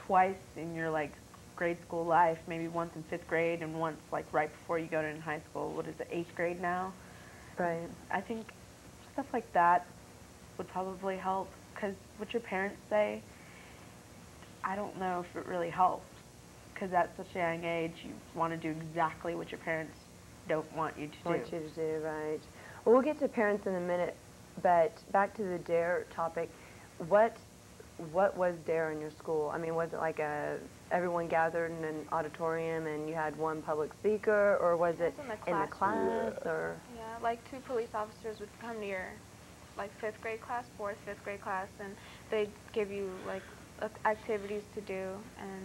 twice in your like grade school life, maybe once in 5th grade and once like right before you go to in high school. What is it, 8th grade now? Right. I think stuff like that would probably help, because what your parents say, I don't know if it really helps, because at such a young age you want to do exactly what your parents don't want you to do. Want you to do, right. Well, we'll get to parents in a minute, but back to the DARE topic. What was DARE in your school? I mean, was it like everyone gathered in an auditorium and you had one public speaker, or was it in the class? Yeah. Or Like 2 police officers would come to your like 5th grade class, 4th, 5th grade class, and they'd give you like activities to do and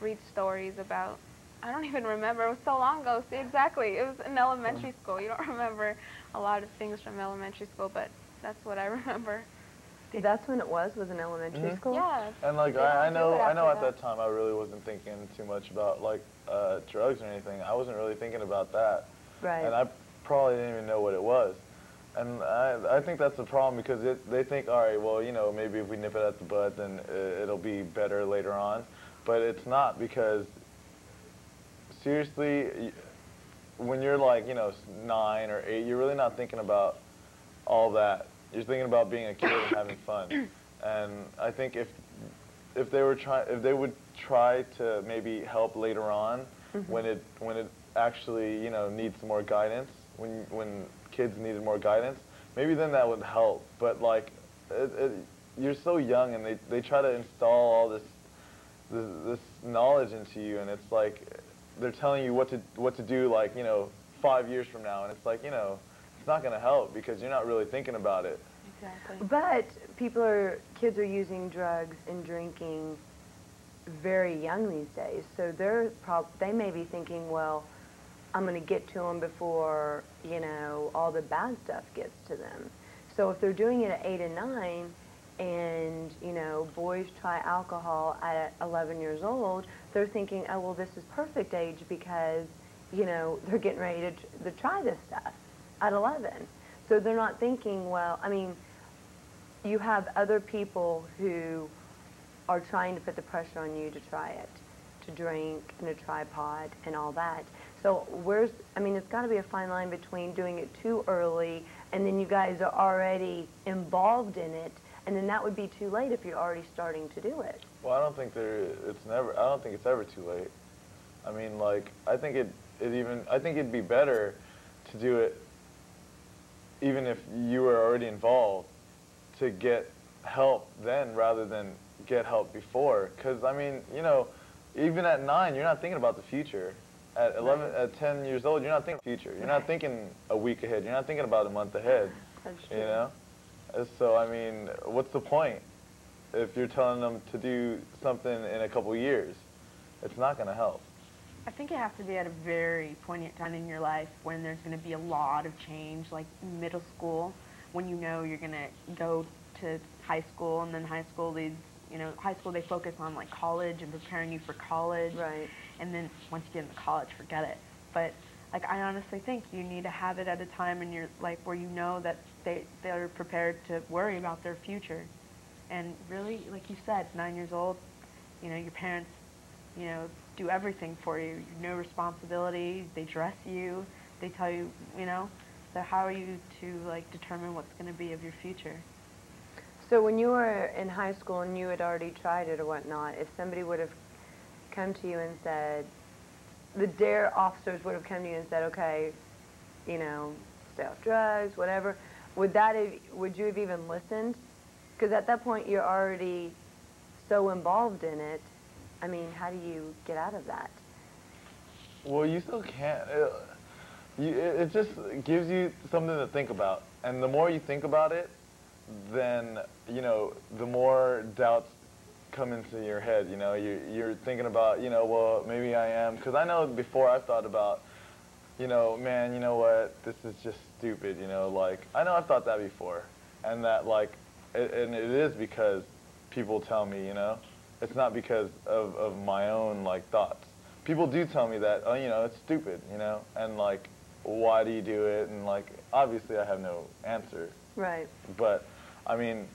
read stories about, I don't even remember, it was so long ago. See, exactly, it was in elementary school. You don't remember a lot of things from elementary school, but that's what I remember. that's when it was in elementary school? Yeah. And like I know at that time I really wasn't thinking too much about like drugs or anything. I wasn't really thinking about that. Right. And I probably didn't even know what it was. And I think that's the problem, because they think, all right, well, you know, maybe if we nip it at the bud, then it'll be better later on. But it's not, because seriously, when you're like, you know, 9 or 8, you're really not thinking about all that. You're thinking about being a kid and having fun. And I think if they would try to maybe help later on, when it actually, you know, needs more guidance, when kids needed more guidance, maybe then that would help. But like, you're so young, and they try to install all this knowledge into you, and it's like they're telling you what to do, like, you know, 5 years from now, and it's like, you know, it's not going to help because you're not really thinking about it. Exactly. But kids are using drugs and drinking very young these days, so they may be thinking, well, I'm going to get to them before, you know, all the bad stuff gets to them. So if they're doing it at 8 and 9, and, you know, boys try alcohol at 11 years old, they're thinking, oh, well, this is perfect age because, you know, they're getting ready to try this stuff at 11. So they're not thinking, well, I mean, you have other people who are trying to put the pressure on you to try it, to drink and to try pot and all that. So I mean, it's got to be a fine line between doing it too early and then you guys are already involved in it, and then that would be too late if you're already starting to do it. Well, I don't think it's ever too late. I mean, like, I think it'd be better to do it even if you were already involved, to get help then rather than get help before. Because, I mean, you know, even at 9, you're not thinking about the future. At 11, at 10 years old, you're not thinking future. You're not thinking a week ahead. You're not thinking about a month ahead. That's true. You know? So, I mean, what's the point if you're telling them to do something in a couple years? It's not going to help. I think it has to be at a very poignant time in your life when there's going to be a lot of change, like middle school, when you know you're going to go to high school, and then high school they focus on like college and preparing you for college. Right. And then once you get into college, forget it. But like, I honestly think you need to have it at a time in your life where you know that they're prepared to worry about their future. And really, like you said, 9 years old, you know, your parents, you know, do everything for you. You have no responsibility. They dress you. They tell you, you know. So how are you to like determine what's going to be of your future? So when you were in high school and you had already tried it or whatnot, if somebody would have come to you and said, the DARE officers would have come to you and said, okay, you know, stay off drugs, whatever, would you have even listened? Because at that point you're already so involved in it. I mean, how do you get out of that? Well, you still can't. It just gives you something to think about. And the more you think about it, then, you know, the more doubts come into your head, you know. You're thinking about, you know, well, maybe I am. Because I know before I've thought about, you know, man, you know what, this is just stupid, you know, like, I know I've thought that before. And that, like, and it is because people tell me, you know. It's not because of my own, like, thoughts. People do tell me that, oh, you know, it's stupid, you know, and, like, why do you do it? And, like, obviously I have no answer. Right. But, I mean,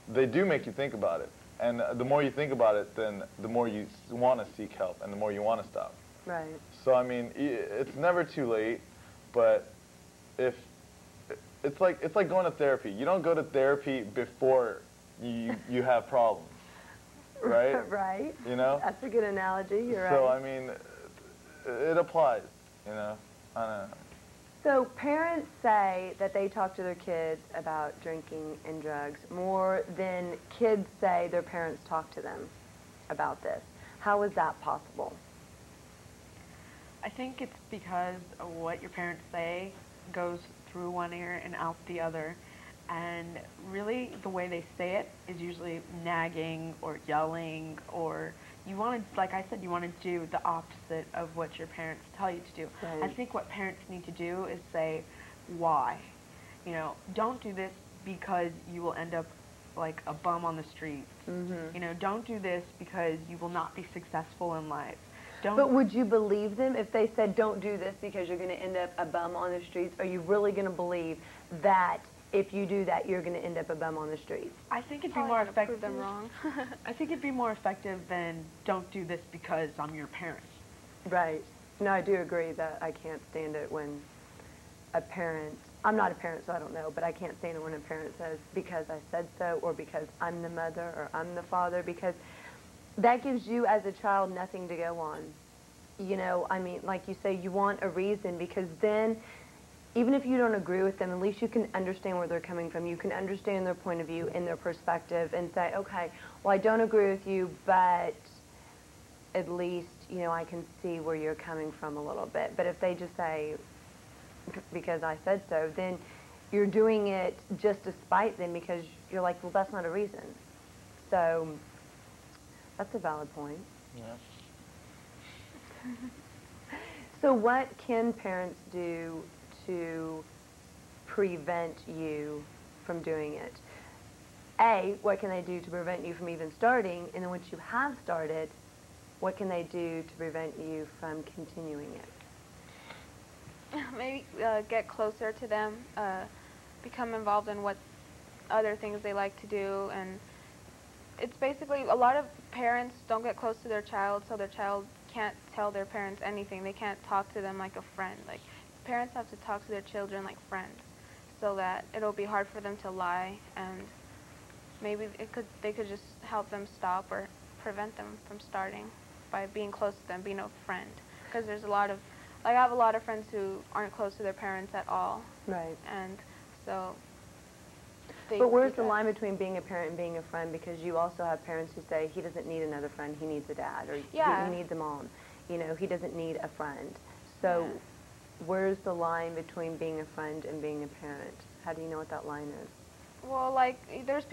they do make you think about it. And the more you think about it, then the more you want to seek help and the more you want to stop. Right. So, I mean, it's never too late, but if it's like going to therapy. You don't go to therapy before you have problems, right? Right. You know? That's a good analogy. You're right. So, I mean, it applies, you know? I don't know. So parents say that they talk to their kids about drinking and drugs more than kids say their parents talk to them about this. How is that possible? I think it's because of what your parents say goes through one ear and out the other. And really, the way they say it is usually nagging or yelling, or you want to, like I said, you want to do the opposite of what your parents tell you to do. Right. I think what parents need to do is say, why? You know, don't do this because you will end up like a bum on the street. Mm-hmm. You know, don't do this because you will not be successful in life. Don't. But would you believe them if they said, don't do this because you're going to end up a bum on the streets? Are you really going to believe that if you do that, you're going to end up a bum on the streets? I think it'd be Probably more gonna effective. prove them wrong. I think it'd be more effective than don't do this because I'm your parent. Right. No, I do agree that I can't stand it when a parent, I'm not a parent so I don't know, but I can't stand it when a parent says because I said so or because I'm the mother or I'm the father, because that gives you as a child nothing to go on. You know, I mean, like you say, you want a reason, because then even if you don't agree with them, at least you can understand where they're coming from. You can understand their point of view and their perspective and say, okay, well, I don't agree with you, but at least, you know, I can see where you're coming from a little bit. But if they just say, because I said so, then you're doing it just to spite them, because you're like, well, that's not a reason. So that's a valid point. Yeah. So what can parents do to prevent you from doing it? A, what can they do to prevent you from even starting? And then once you have started, what can they do to prevent you from continuing it? Maybe get closer to them, become involved in what other things they like to do. And it's basically, a lot of parents don't get close to their child, so their child can't tell their parents anything. They can't talk to them like a friend. Like, parents have to talk to their children like friends, so that it'll be hard for them to lie, and maybe they could just help them stop or prevent them from starting by being close to them, being a friend. Because there's a lot of, like, I have a lot of friends who aren't close to their parents at all. Right. And so But where's the line between being a parent and being a friend? Because you also have parents who say he doesn't need another friend, he needs a dad, or Yeah. he needs a mom. You know, he doesn't need a friend. So Yeah. where's the line between being a friend and being a parent? How do you know what that line is? Well, like, there's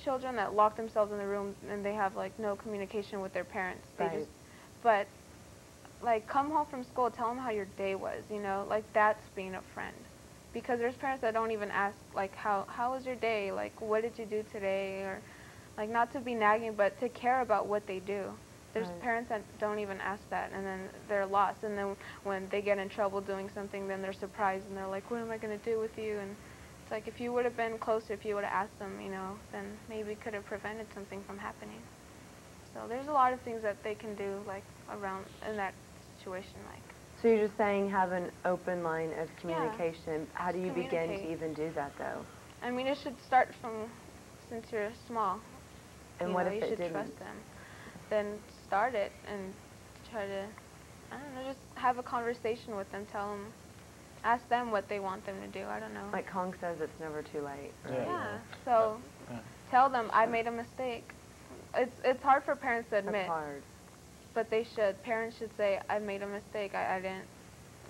children that lock themselves in the room and they have, like, no communication with their parents. They Right. But, like, come home from school, tell them how your day was, you know? Like, that's being a friend. Because there's parents that don't even ask, like, how was your day? Like, what did you do today? Or, like, not to be nagging, but to care about what they do. There's Right. parents that don't even ask that, and then they're lost. And then when they get in trouble doing something, then they're surprised, and they're like, what am I going to do with you? And it's like, if you would have been closer, if you would have asked them, you know, then maybe it could have prevented something from happening. So there's a lot of things that they can do, like, around in that situation, like. So you're just saying have an open line of communication. Yeah. How do you begin to Communicate. even do that, though? I mean, it should start from since you're small. And You what know, if you it should didn't? trust them. Then start it and try to, I don't know, just have a conversation with them. Tell them, ask them what they want them to do. I don't know. Like Kong says, it's never too late. Right? Yeah. So tell them I made a mistake. It's hard for parents to admit. That's hard. But they should. Parents should say, I made a mistake. I didn't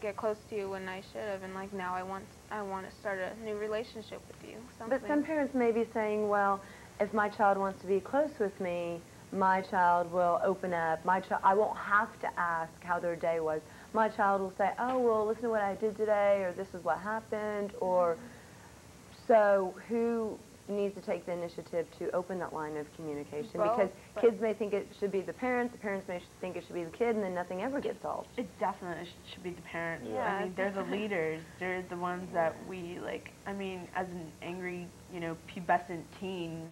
get close to you when I should have, and, like, now I want to start a new relationship with you. Something. But some parents may be saying, well, if my child wants to be close with me, my child will open up. I won't have to ask how their day was. My child will say, oh, well, listen to what I did today, or this is what happened, or so who needs to take the initiative to open that line of communication? Because kids may think it should be the parents may think it should be the kid, and then nothing ever gets solved. It definitely should be the parents. Yeah. I mean, they're the leaders. They're the ones that we, like, I mean, as an angry, you know, pubescent teen,